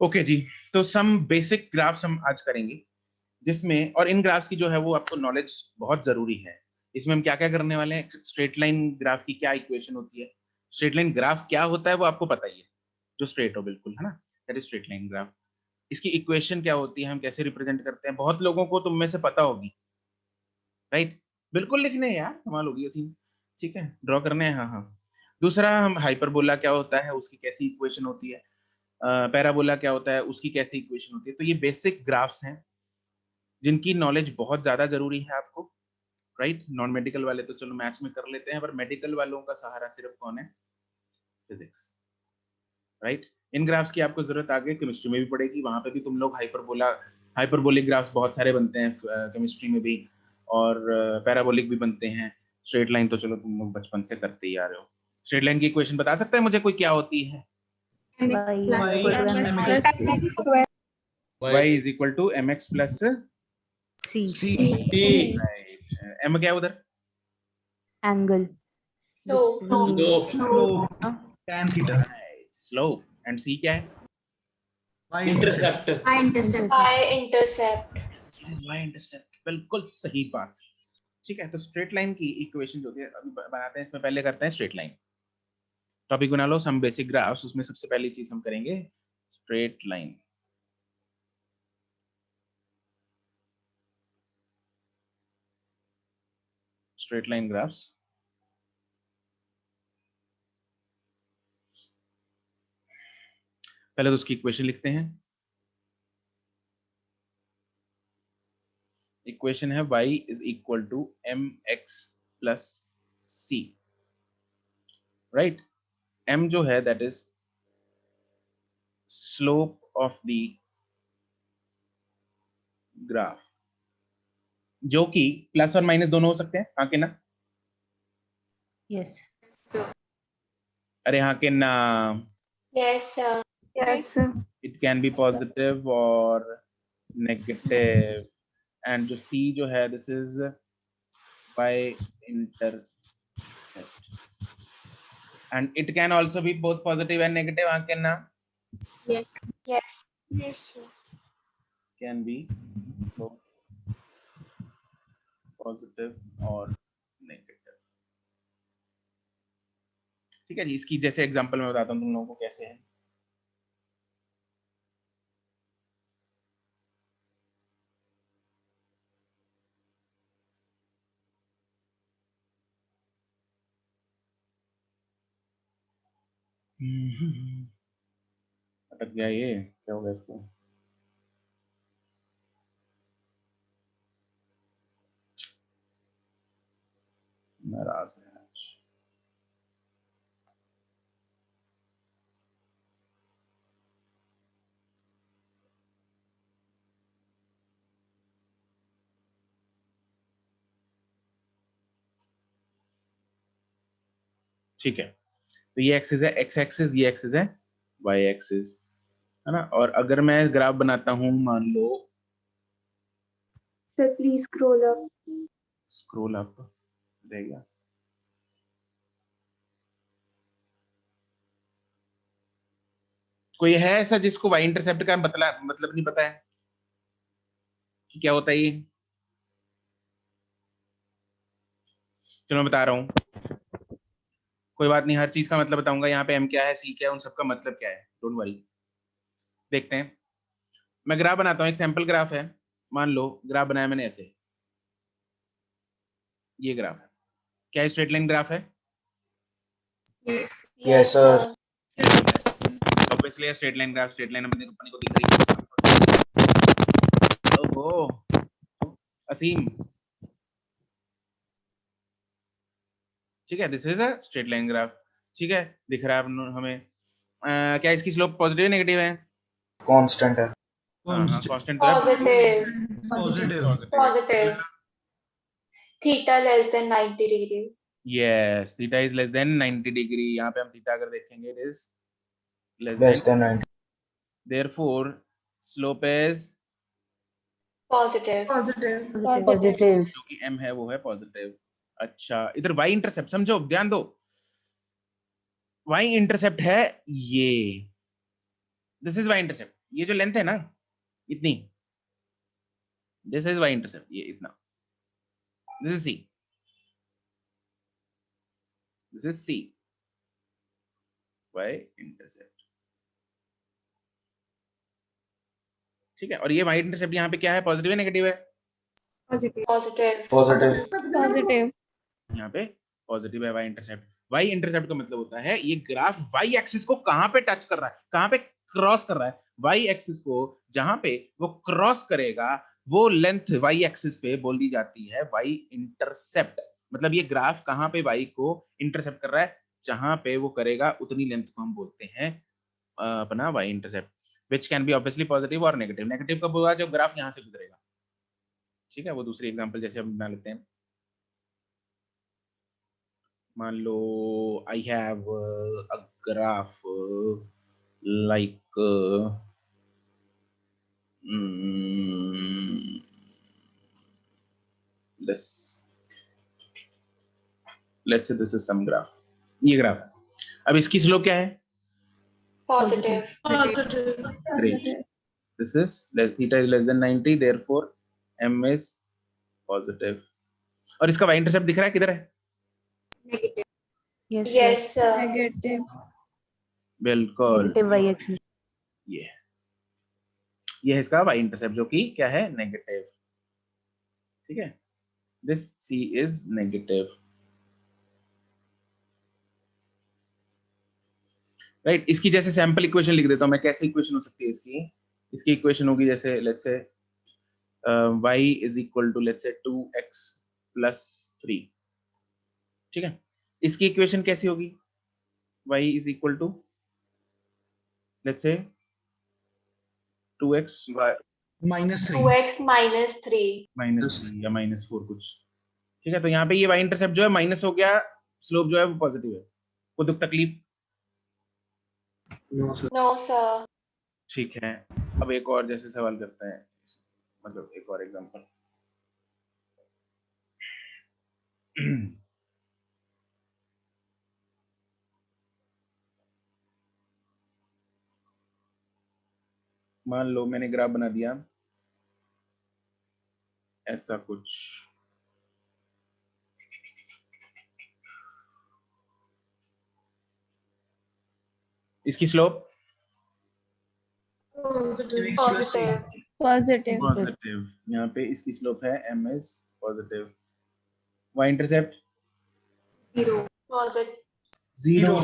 Okay जी, तो some basic graphs हम आज करेंगे, जिसमें और इन ग्राफ्स की जो है वो आपको नॉलेज बहुत जरूरी है। इसमें हम क्या क्या करने वाले हैं, स्ट्रेट लाइन ग्राफ की क्या इक्वेशन होती है, स्ट्रेट लाइन ग्राफ क्या होता है वो आपको पता ही है, जो स्ट्रेट हो बिल्कुल, है ना, that is straight line graph. इसकी इक्वेशन क्या होती है, हम कैसे रिप्रेजेंट करते हैं, बहुत लोगों को तुम में से पता होगी, राइट? बिल्कुल लिखने हैं यार, कमाल होगी असीम। ठीक है, ड्रॉ करने हैं, हाँ हाँ। दूसरा, हम हाइपरबोला क्या होता है, उसकी कैसी इक्वेशन होती है, पैराबोला क्या होता है, उसकी कैसी इक्वेशन होती है। तो ये बेसिक ग्राफ्स हैं जिनकी नॉलेज बहुत ज्यादा जरूरी है आपको, राइट? नॉन मेडिकल वाले तो चलो मैथ्स में कर लेते हैं, पर मेडिकल वालों का सहारा सिर्फ कौन है? Physics, right? इन ग्राफ्स की आपको जरूरत आगे केमिस्ट्री में भी पड़ेगी, वहां पे भी तुम लोग हाइपरबोलिक ग्राफ्स बहुत सारे बनते हैं केमिस्ट्री में भी, और पैराबोलिक भी बनते हैं। स्ट्रेट लाइन तो चलो तुम लोग बचपन से करते ही आ रहे हो। स्ट्रेट लाइन की इक्वेशन बता सकता है मुझे कोई, क्या होती है? y is equal to mx plus c, right? m क्या है उधर? Angle tan theta, slope. And c क्या है? y intercept, I-intercept. It is y intercept, बिल्कुल सही बात। ठीक है, तो स्ट्रेट लाइन की इक्वेशन जो होती है अभी बनाते हैं, इसमें पहले करते हैं स्ट्रेट लाइन। टॉपिक बना लो सम बेसिक ग्राफ्स, उसमें सबसे पहली चीज हम करेंगे straight line. Straight line graphs, पहले तो उसकी इक्वेशन लिखते हैं। इक्वेशन है y is equal to mx plus c, right? m जो है that is slope of the graph, जो कि प्लस और माइनस दोनों हो सकते हैं, हाँ के ना? यस अरे हाँ के ना? Yes, sir. It can be positive और नेगेटिव, एंड जो c जो है this is y intercept, and it can also be both positive and negative, हाँ के ना? Yes. Yes, sir. Can be both positive और negative। ठीक है जी, इसकी जैसे एग्जांपल मैं बताता हूँ तुम लोगों को कैसे है। अटक गया, ये क्या हो गया इसको? नाराज है आज। ठीक है, तो ये एक्सिस है x एक्सिस, ये एक्सिस है y एक्सिस, है ना? और अगर मैं ग्राफ बनाता हूँ, मान लो Sir, please scroll up. Scroll up रहेगा, कोई है ऐसा जिसको y इंटरसेप्ट का मतलब नहीं पता है कि क्या होता है ये? चलो मैं बता रहा हूँ, कोई बात नहीं, हर चीज का मतलब बताऊंगा। यहाँ पे m क्या है, c क्या है, उन सबका मतलब क्या है, डोंट वरी। देखते हैं, मैं ग्राफ बनाता हूँ, एक सैंपल ग्राफ है। मान लो ग्राफ बनाया मैंने ऐसे, ये ग्राफ है, क्या स्ट्रेट लाइन ग्राफ है? yes sir, obviously straight line graph, straight line अपने को दिख रही है। ओहो असीम, ठीक है, this is a straight line graph, ठीक है, दिख रहा है हमें। क्या इसकी स्लोप पॉजिटिव नेगेटिव है? constant है, कांस्टेंट तो है। Positive. Theta less than 90 degree. Yes, theta is less than 90 degree. यहाँ पे हम थीटा अगर देखेंगे, it is less less then, than 90, therefore slope is, Positive. Positive जो कि m है वो है पॉजिटिव। अच्छा, इधर y इंटरसेप्ट समझो, ध्यान दो, y इंटरसेप्ट है ये, दिस इज y इंटरसेप्ट, ये जो लेंथ है ना इतनी, दिस इज वाई इंटरसेप्ट, ये इतना, this is C, this is C Y intercept, ठीक है। और ये वाई इंटरसेप्ट यहाँ पे क्या है, पॉजिटिव है नेगेटिव है? Positive. पॉजिटिव। यहाँ पे पॉजिटिव है वाई इंटरसेप्ट। वाई इंटरसेप्ट का मतलब होता है ये ग्राफ वाई एक्सिस को कहां पे टच कर रहा है, कहां पे क्रॉस कर रहा है, वाई एक्सिस को जहां पे वो क्रॉस करेगा वो लेंथ वाई एक्सिस पे बोल दी जाती है वाई इंटरसेप्ट। मतलब ये ग्राफ कहां पे वाई को इंटरसेप्ट कर रहा है, जहां पे वो करेगा उतनी लेंथ को हम बोलते हैं अपना Y intercept, which can be obviously positive और नेगेटिव। नेगेटिव कब होगा, जब ग्राफ यहाँ से गुजरेगा, ठीक है। वो दूसरी एग्जांपल जैसे हम बना लेते हैं, मान लो I have a graph like this, let's say this is some graph, ये ग्राफ, अब इसकी स्लोप क्या है, Positive. great, this is theta is less than 90, therefore m is positive। और इसका y इंटरसेप्ट दिख रहा है किधर है, Yes, Yes, sir. बिल्कुल Negative y axis. ये है इसका y इंटरसेप्ट जो कि क्या है, नेगेटिव, ठीक है। This c is negative, right. इसकी जैसे सैंपल इक्वेशन लिख देता हूं मैं, कैसे इक्वेशन हो सकती है इसकी, इसकी इक्वेशन होगी जैसे let's say y is equal to let's say 2x plus 3, ठीक है। इसकी इक्वेशन कैसी होगी, y is equal to let's say 2x -3 2x minus 3. minus 3 या minus 4 कुछ, ठीक है। तो यहाँ पे ये y इंटरसेप्ट जो है माइनस हो गया, स्लोप जो है वो पॉजिटिव है, कोई दुख तकलीफ, नो सर। No, sir. ठीक है। अब एक और जैसे सवाल करते हैं, मतलब एक और एग्जांपल, मान लो मैंने ग्राफ बना दिया ऐसा कुछ, इसकी स्लोप Positive. पॉजिटिव, यहाँ पे इसकी स्लोप है m is positive, y intercept Positive. Zero.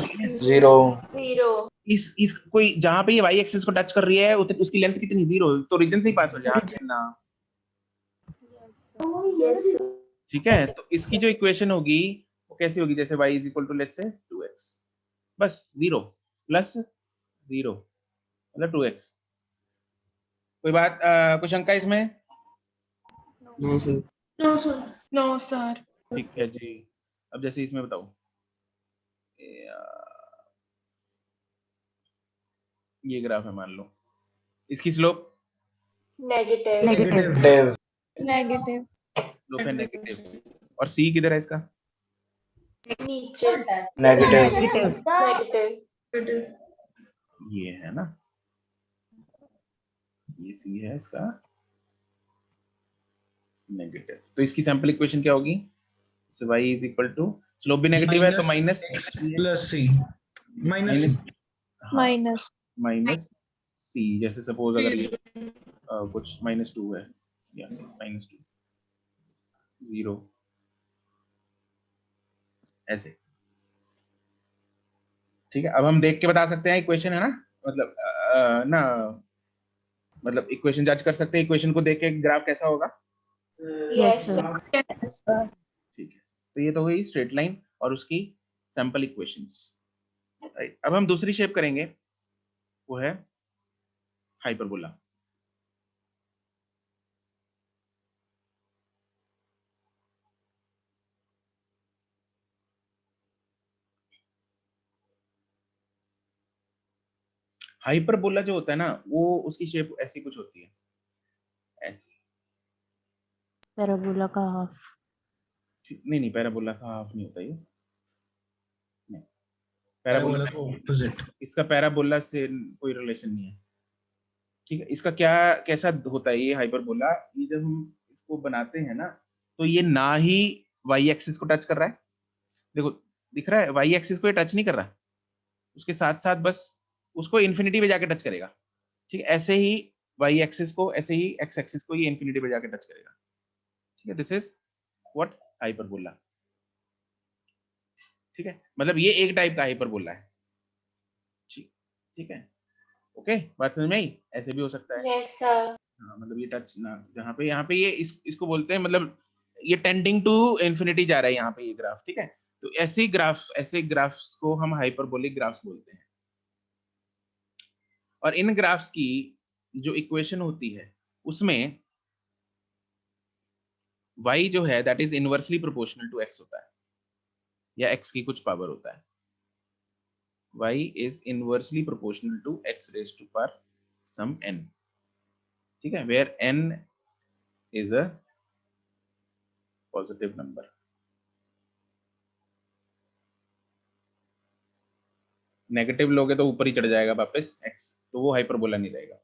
0. इस कोई जहां पे ये y एक्सिस को टच कर रही है उसकी लेंथ कितनी, जीरो, तो रीजन से ही पास हो जाए ना, Yes, sir. ठीक है। तो इसकी जो इक्वेशन होगी वो कैसी होगी, जैसे y is equal to let's say 2x, बस 0 प्लस 0 मतलब 2x। कोई बात कोई शंका इसमें, नो सर। ठीक है जी। अब जैसे इसमें बताओ, ये ग्राफ है मान लो, इसकी स्लोप Negative. स्लोप है नेगेटिव, और c किधर है इसका, नीचे. Negative. Negative. ये है ना, ये c है इसका नेगेटिव। तो इसकी सैंपल इक्वेशन क्या होगी, so y is equal to, slope भी नेगेटिव है तो minus plus c minus c, जैसे सपोज अगर ये कुछ -2 है या -2 0 ऐसे, ठीक है। अब हम देख के बता सकते हैं इक्वेशन है ना, मतलब ना मतलब इक्वेशन जज कर सकते हैं, इक्वेशन को देख के ग्राफ कैसा होगा, Yes, sir. sir. ठीक है। तो ये तो हुई स्ट्रेट लाइन और उसकी सैंपल इक्वेशंस, राइट। अब हम दूसरी शेप करेंगे, वो है हाइपरबोला। हाइपरबोला जो होता है ना, वो उसकी शेप ऐसी कुछ होती है, ऐसी, Parabola का half. नहीं पैराबोला का हाफ नहीं होता ये, नहीं पैराबोला, ऑपोजिट। इसका पैराबोला से कोई रिलेशन नहीं है, ठीक है, इसका क्या कैसा होता है ये हाइपरबोला, ये जब हम इसको बनाते हैं ना तो ये ना ही वाई एक्सिस को टच कर रहा है, देखो दिख रहा है, वाई एक्सिस को ये टच नहीं कर रहा, उसके साथ साथ बस उसको इन्फिनिटी पे जाके टच करेगा। ठीक है, ऐसे ही वाई एक्सिस को, ऐसे ही एक्स एक्सिस को ये इन्फिनिटी पे जाके टच करेगा। ठीक है, दिस इज व्हाट हाइपरबोला। ठीक है, मतलब ये एक टाइप का हाइपरबोला है। ठीक ठीक है, ओके, बात समझ में आई? ऐसे भी हो सकता है। Yes, sir. हाँ, मतलब ये टच ना, जहाँ पे यहाँ पे ये इसको बोलते हैं, मतलब ये टेंडिंग टू इंफिनिटी जा रहा है यहाँ पे ये ग्राफ। ठीक है, तो ऐसे ग्राफ, ऐसे ग्राफ्स को हम हाइपरबोलिक ग्राफ्स बोलते हैं। और इन ग्राफ्स की जो इक्वेशन होती है उसमें y जो है that is inversely proportional to x होता है, या x की कुछ पावर होता है। y is inversely proportional to x raise to power some n। ठीक है, where n is a positive number. Negative लोगे तो ऊपर ही चढ़ जाएगा वापस x, तो वो हाइपरबोला नहीं रहेगा।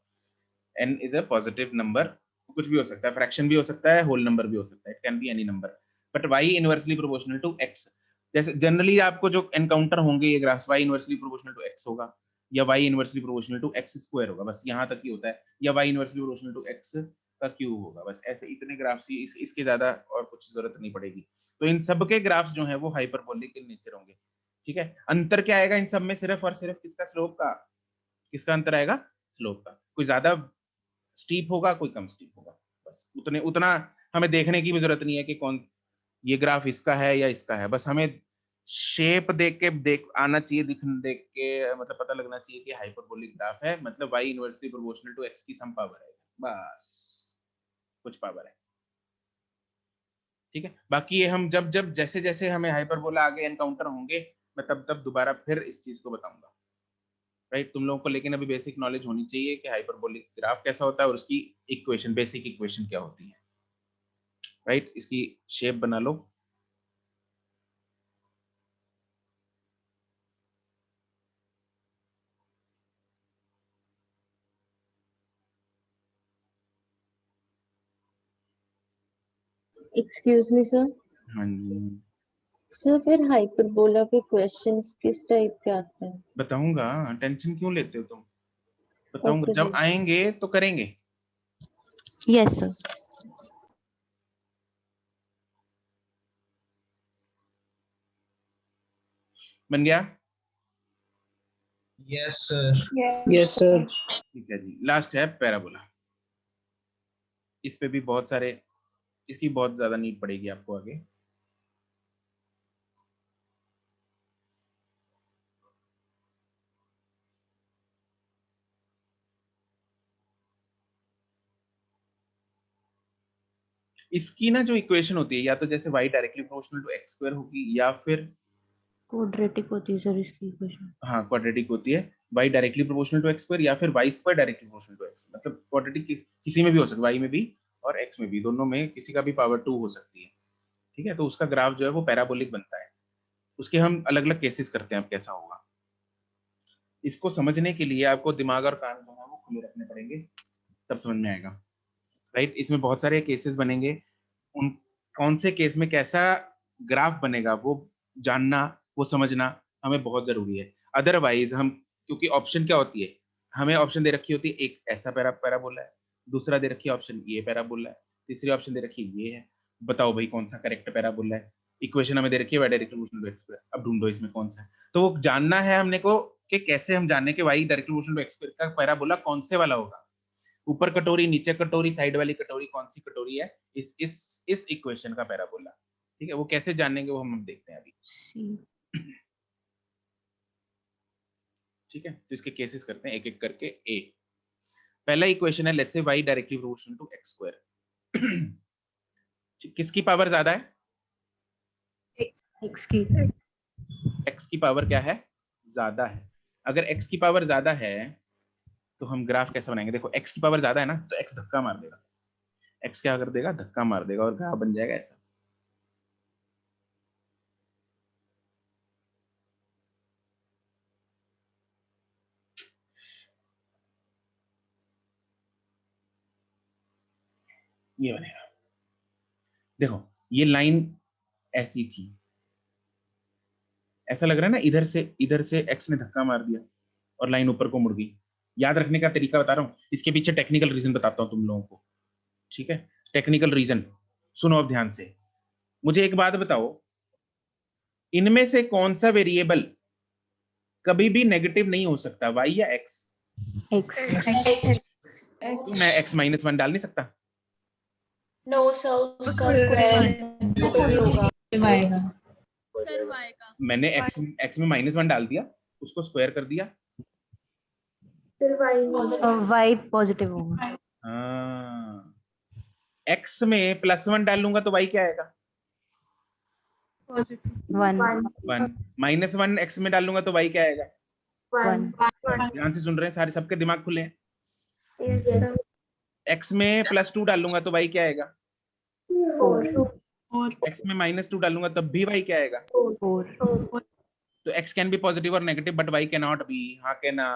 n is a positive number, कुछ भी हो सकता है, फ्रैक्शन भी हो सकता है, होल नंबर भी हो सकता है, it can be any number, but y inversely proportional to x। जैसे जनरली आपको जो एनकाउंटर होंगे ये graphs, y inversely proportional to x होगा, या y inversely proportional to x square होगा, बस यहाँ तक ही होता है, या y inversely proportional to x का क्यूब होगा, बस ऐसे इतने ग्राफ्स ही, इसके ज्यादा और कुछ जरूरत नहीं पड़ेगी। तो इन सब के ग्राफ्स जो है वो हाइपरबोलिक इन नेचर होंगे। ठीक है, अंतर क्या आएगा इन सब में? सिर्फ और सिर्फ किसका? स्लोप का। किसका अंतर आएगा? स्लोप का। कोई ज्यादा स्टीप होगा, कोई कम स्टीप होगा, बस उतने उतना हमें देखने की भी जरूरत नहीं है कि कौन ये ग्राफ इसका है या इसका है, बस हमें शेप देख के देख आना चाहिए, देख के मतलब पता लगना चाहिए कि हाइपरबोलिक ग्राफ है, मतलब y inversely proportional to x की सम पावर है, बस कुछ पावर है। ठीक है, बाकी ये हम जब जब जैसे जैसे हमें हाइपरबोला आगे एनकाउंटर होंगे, मैं तब तब दोबारा फिर इस चीज को बताऊंगा। राइट, तुम लोगों को लेकिन अभी बेसिक नॉलेज होनी चाहिए कि हाइपरबोलिक ग्राफ कैसा होता है और उसकी इक्वेशन, बेसिक इक्वेशन क्या होती है। राइट, इसकी शेप बना लो। Excuse me, sir. हाँ जी, सर फिर हाइपरबोला पे क्वेश्चंस किस टाइप के आते हैं? बताऊंगा, टेंशन क्यों लेते हो तुम, बताऊंगा ओके जब सर। आएंगे तो करेंगे। Yes sir. बन गया? Yes, sir. Yes, sir. ठीक है जी, लास्ट है पैराबोला। इस पे भी बहुत सारे, इसकी बहुत ज्यादा नीड पड़ेगी आपको आगे। इसकी ना जो इक्वेशन होती है, या तो जैसे y directly proportional to x square होगी, या फिर क्वाड्रेटिक होती है सर इसकी इक्वेशन। हाँ क्वाड्रेटिक होती है, y directly proportional to x square, या फिर y square directly proportional to x, मतलब क्वाड्रेटिक किसी में भी हो सकता है, y में भी और x में भी, दोनों में किसी का भी पावर 2 हो सकती है। ठीक है, तो उसका ग्राफ जो है वो पैराबोलिक बनता है। उसके हम अलग अलग केसेस करते हैं, अब कैसा होगा इसको समझने के लिए आपको दिमाग और कान जो है वो खुले रखने पड़ेंगे, तब समझ में आएगा। राइट, इसमें बहुत सारे केसेस बनेंगे, उन कौन से केस में कैसा ग्राफ बनेगा वो जानना, वो समझना हमें बहुत जरूरी है। अदरवाइज हम, क्योंकि ऑप्शन क्या होती है, हमें ऑप्शन दे रखी होती है, एक ऐसा पैराबोला है, दूसरा दे रखी है ऑप्शन ये पैराबोला है, तीसरी ऑप्शन दे रखी है ये है, बताओ भाई कौन सा करेक्ट पैराबोला है। इक्वेशन हमें दे रखी है y direct proportional to x square, अब ढूंढो इसमें कौन सा है। तो वो जानना है हमने को कि कैसे हम जाने के y direct proportional to x square का पैराबोला कौन से वाला होगा, ऊपर कटोरी, नीचे कटोरी, साइड वाली कटोरी, कौन सी कटोरी है इस इक्वेशन का पैराबोला। ठीक है, वो कैसे जानेंगे वो हम देखते हैं अभी। ठीक है, तो इसके केसेस करते हैं एक एक करके। ए पहला इक्वेशन है, let's say y directly proportional to x square. किसकी पावर ज्यादा है? एक्स की। x की पावर क्या है? ज्यादा है। अगर x की पावर ज्यादा है तो हम ग्राफ कैसे बनाएंगे? देखो x की पावर ज्यादा है ना, तो x धक्का मार देगा, x क्या कर देगा? धक्का मार देगा, और ग्राफ बन जाएगा ऐसा। ये बनेगा। देखो ये लाइन ऐसी थी, ऐसा लग रहा है ना, इधर से एक्स ने धक्का मार दिया और लाइन ऊपर को मुड़ गई। याद रखने का तरीका बता रहा हूँ, इसके पीछे टेक्निकल रीजन बताता हूँ तुम लोगों को, ठीक है? टेक्निकल रीजन सुनो अब ध्यान से। मुझे एक बात बताओ, इनमें से कौन सा वेरिएबल कभी भी नेगेटिव नहीं हो सकता, वाई या एक्स? एक्स। तो मैं एक्स -1 डाल नहीं सकता? No sir, उसका स्क्वायर भी होगा। मैंने एक्स में -1 डाल दिया, उसको स्क्वायर कर दिया, फिर y वाई पॉजिटिव होगा। हाँ। एक्स में +1 डाल लूंगा तो वाई क्या आएगा? 1 1। -1 एक्स में डाल लूंगा तो वाई क्या आएगा? 1 ध्यान से सुन रहे हैं सारे, सबके दिमाग खुले हैं। Yes, एक्स में +2 डाल लूंगा तो वाई क्या आएगा? 4 एक्स में -2 डालूंगा तब भी वाई क्या आएगा? 4 तो एक्स कैन बी पॉजिटिव और negative but why can not be, हाँ के ना?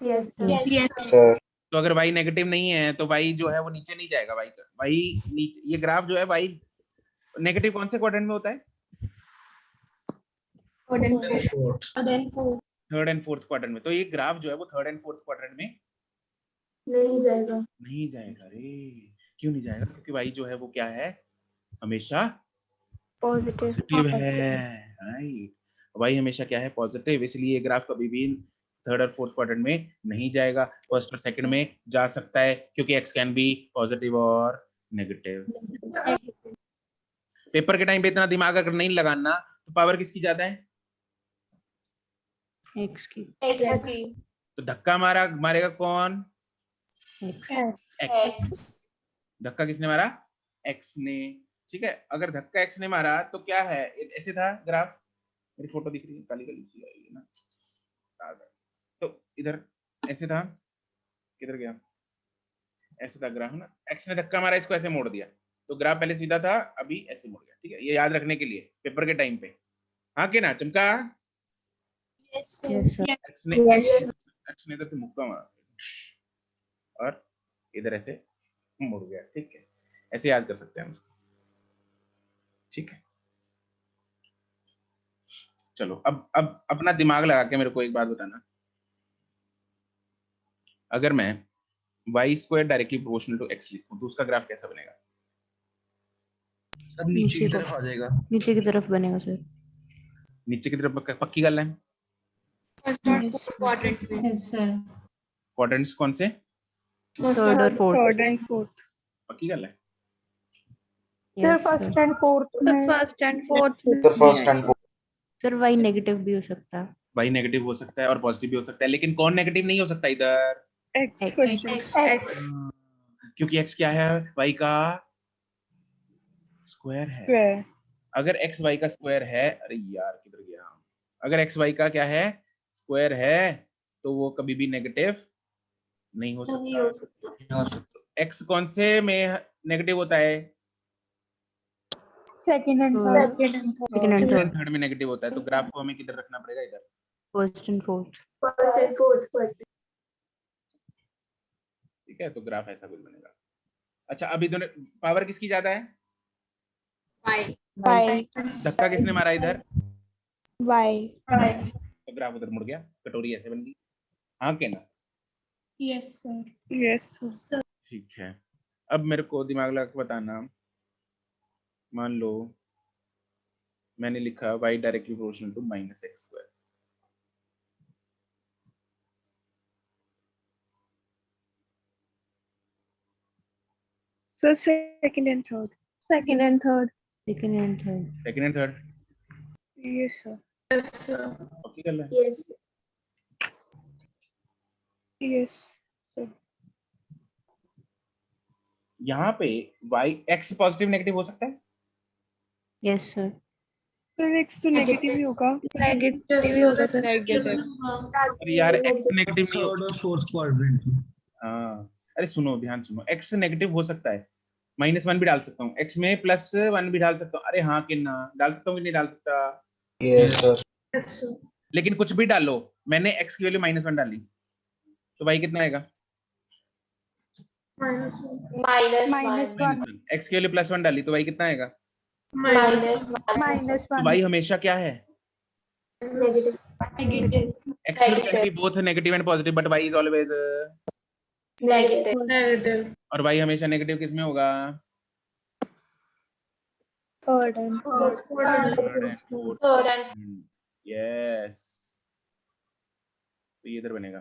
Yes, तो अगर वाई नेगेटिव नहीं है तो वाई जो है वो नीचे नहीं जाएगा। वाई नीचे, ये ग्राफ जो है वाई नेगेटिव कौन से क्वाड्रेंट में होता है? थर्ड एंड फोर्थ क्वाड्रेंट में। तो ये ग्राफ जो है वो थर्ड एंड फोर्थ क्वाड्रेंट में नहीं जाएगा। नहीं जाएगा। अरे क्यों नहीं जाएगा? क्योंकि वाई जो है वो क्या है, हमेशा पॉजिटिव है, राइट? वाई हमेशा क्या है, पॉजिटिव, इसलिए ये ग्राफ कभी भी थर्ड और फोर्थ क्वाड्रेंट में नहीं जाएगा, फर्स्ट और सेकंड में जा सकता है क्योंकि एक्स कैन बी पॉजिटिव और नेगेटिव। पेपर के टाइम पे इतना दिमाग अगर नहीं लगाना तो पावर किसकी ज्यादा है? एक्स की। तो धक्का मारेगा कौन? एक्स। एक्स। धक्का किसने मारा? एक्स ने, ठीक है? अगर धक्का एक्स ने मारा तो क्या है, ऐसे था ग्राफ, मेरी फोटो दिख रही है, काली काली सी आई है ना, तो इधर ऐसे था, किधर गया? ऐसे था ग्राफ ना, एक्स ने धक्का मारा, इसको ऐसे मोड़ दिया, तो ग्राफ पहले सीधा था, अभी ऐसे मुड़ गया, ठीक है? ये याद रखने के लिए पेपर के टाइम पे, हाँ के ना? चमका? Yes sir. एक्स ने इधर से मुक्का मारा और इधर ऐसे मुड़ गया, ठीक है? ऐसे याद कर सकते हैं हम उसको, ठीक है? चलो अब अपना दिमाग लगा के मेरे को एक बात बताना, अगर मैं y² directly proportional to x लिखूं तो उसका ग्राफ कैसा बनेगा? सब नीचे की तरफ आ जाएगा। नीचे की तरफ बनेगा सर। नीचे की तरफ पक्की गल है? क्वाड्रेंट्स कौन से? थर्ड और फोर्थ। पक्की गल है? Sir first and fourth. Sir y negative भी हो सकता है। y नेगेटिव हो सकता है और पॉजिटिव भी हो सकता है, लेकिन कौन नेगेटिव नहीं हो सकता इधर? एक्स। क्योंकि x क्या है, y का स्क्वायर है। अगर x y का स्क्वायर है, अरे यार किधर गया, अगर x y का क्या है, स्क्वायर है, तो वो कभी भी नेगेटिव नहीं हो सकता। x कौन से में नेगेटिव होता है? सेकंड एंड थर्ड में नेगेटिव होता है, तो ग्राफ को हमें किधर रखना पड़ेगा? इधर। First and fourth. ठीक है, तो ग्राफ ऐसा कुछ बनेगा। अच्छा, अभी दोनों पावर किसकी ज्यादा है? धक्का किसने मारा इधर? तो ग्राफ उधर मुड़ गया, कटोरी ऐसे बन गई, हाँ के ना? Yes sir. ठीक है, अब मेरे को दिमाग लगा के बताना, मान लो मैंने लिखा y directly proportional to -x², sir second and third. Yes sir. Okay कर ले। Yes sir. यहाँ पे y x पॉजिटिव नेगेटिव हो सकता है? Yes sir. सर एक्स तो नेगेटिव ही होगा। अरे यार x नेगेटिव नहीं थर्ड और फोर्थ क्वाड्रेंट में। हाँ, अरे सुनो, ध्यान सुनो, x नेगेटिव हो सकता है, -1 भी डाल सकता हूँ, x में +1 भी डाल सकता हूँ, अरे हाँ कि ना? डाल सकता हूँ कि नहीं डाल सकता? Yes sir. लेकिन कुछ भी डालो, मैंने x की वैल्यू -1 डाली तो y कितना आएगा? -1 x के लिए +1 डाली तो y कितना आएगा? -1 तो y हमेशा क्या है? negative x can be both negative and positive but y is always negative और y हमेशा नेगेटिव किस में होगा? Third and third and yes, तो ये इधर बनेगा।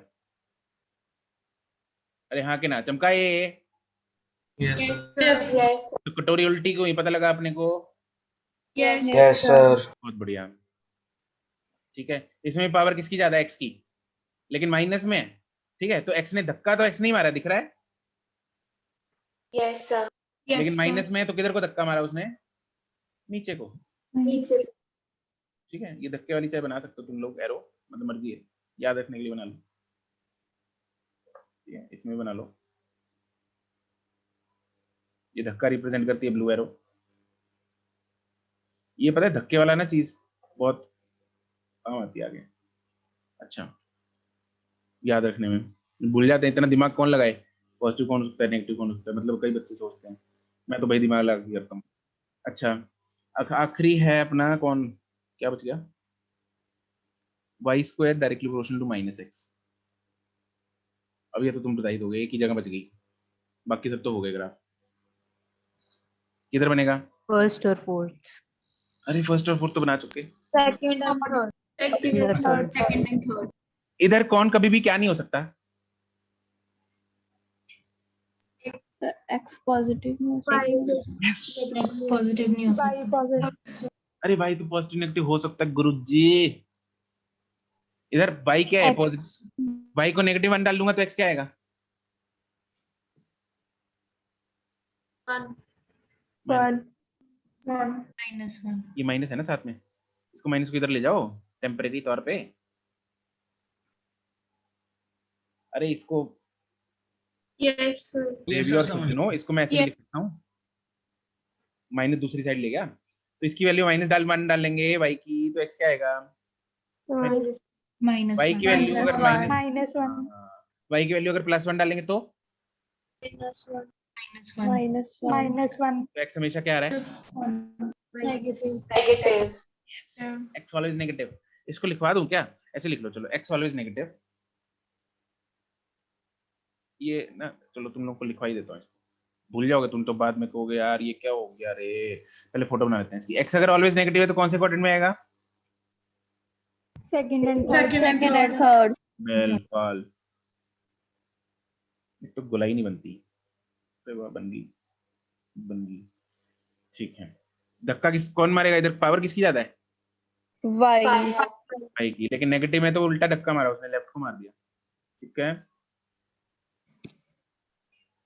अरे हाँ के ना चमकाए। yes तो कटोरी उल्टी को ही पता लगा अपने को। yes sir. बहुत बढ़िया। ठीक है, इसमें पावर किसकी ज्यादा है? x की, लेकिन माइनस में है। ठीक है, तो x ने धक्का तो x नहीं मारा, दिख रहा है, yes sir लेकिन माइनस में है तो किधर को धक्का मारा उसने? नीचे को। नीचे ठीक है, ये धक्के वाली चाय बना सकते हो तुम लोग, एरो मतलब मर्जी है, याद रखने के लिए बना लो। ठीक है, इसमें बना लो, ये धक्का रिप्रेजेंट करती है ब्लू एरो। ये पता है धक्के वाला ना चीज बहुत काम आती है आगे। अच्छा, याद रखने में भूल जाते हैं, इतना दिमाग कौन लगाए? पॉजिटिव कौन हो सकता है, नेगेटिव कौन हो सकता है, मतलब कई बच्चे सोचते हैं, मैं तो भाई दिमाग लगा के करता हूँ। अच्छा, आखिरी है अपना कौन, क्या बच गया? y² directly proportional to -x। अब ये तो तुम बता ही दोगे, एक ही जगह बच गई, बाकी सब तो हो गए ग्राफ। किधर बनेगा? फर्स्ट और फोर्थ। अरे फर्स्ट और फोर्थ तो बना चुके। Second and third. second and third इधर कौन कभी भी क्या नहीं हो सकता? X positive no Yes. x positive नहीं हो Y सकता positive. अरे भाई तो पॉजिटिव नेगेटिव हो सकता है गुरुजी। इधर y क्या है? पॉजिटिव। y को -1 डाल दूंगा तो x क्या आएगा? 1 -1 ये माइनस है ना साथ में, इसको माइनस को इधर ले जाओ टेम्परेरी तौर पे। अरे इसको yes sir इसको मैं ऐसे भी लिख सकता हूँ, माइनस दूसरी साइड ले गया तो इसकी वैल्यू -1 डालेंगे y की, तो x क्या आएगा? y की वैल्यू अगर -1 y की वैल्यू अगर +1 डालेंगे तो -1 तो x हमेशा क्या आ रहा है? negative x always negative. इसको लिखवा दूं क्या? ऐसे लिख लो, चलो x ऑलवेज नेगेटिव। ये ना चलो तुम लोग को लिखवा ही देता हूँ, भूल जाओगे तुम तो, बाद में कहोगे यार ये क्या हो गया रे। पहले फोटो बना लेते हैं इसकी। x अगर ऑलवेज नेगेटिव है तो कौन से क्वाड्रेंट में आएगा? second and third. बिल्कुल, तो गोलाई नहीं बनती, तो वह बन गई। ठीक है, धक्का कौन मारेगा इधर? पावर किसकी ज्यादा है? Y की, लेकिन नेगेटिव में तो उल्टा धक्का मारा उसने, लेफ्ट को मार दिया। ठीक है,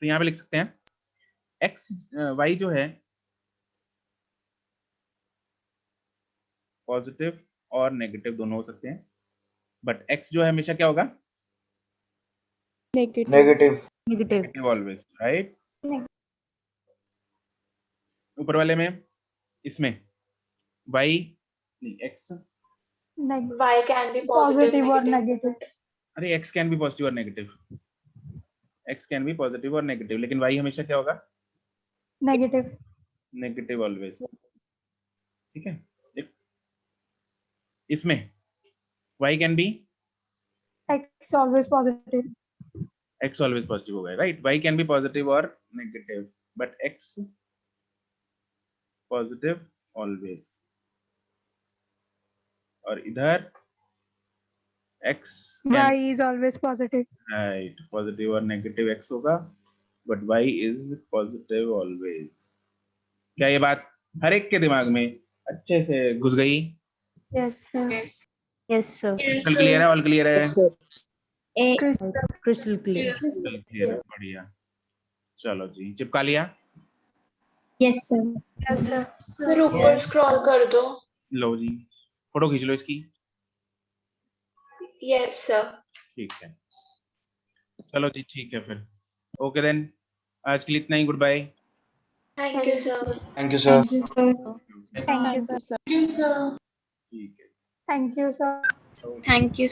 तो यहाँ पे लिख सकते हैं y जो है पॉजिटिव और नेगेटिव दोनों हो सकते हैं, बट x जो है हमेशा क्या होगा? negative. Always, right. ऊपर वाले में इसमें y नहीं x, y can be positive or negative. अरे x कैन बी पॉजिटिव और negative, x can be positive और नेगेटिव, लेकिन y हमेशा क्या होगा? Negative always. ठीक है, इसमें y can be X always positive. x always positive होगा, right. y can be positive और negative, but x positive always. और इधर x Y is always positive. Right, positive और नेगेटिव x होगा, but y is positive always. क्या ये बात हर एक के दिमाग में अच्छे से घुस गई? Yes sir. Yes sir. Crystal clear है? ऑल क्लियर है? Crystal clear. क्लियर है, बढ़िया। चलो जी, चिपका लिया? yes sir sir ऊपर स्क्रॉल कर दो। लो जी, फोटो खींच लो इसकी। yes sir ठीक है, चलो जी, ठीक है फिर, ओके देन, आज के लिए इतना ही, goodbye. thank you sir Thank you sir. ठीक है, Thank you sir. ठीक है। Thank you sir. thank you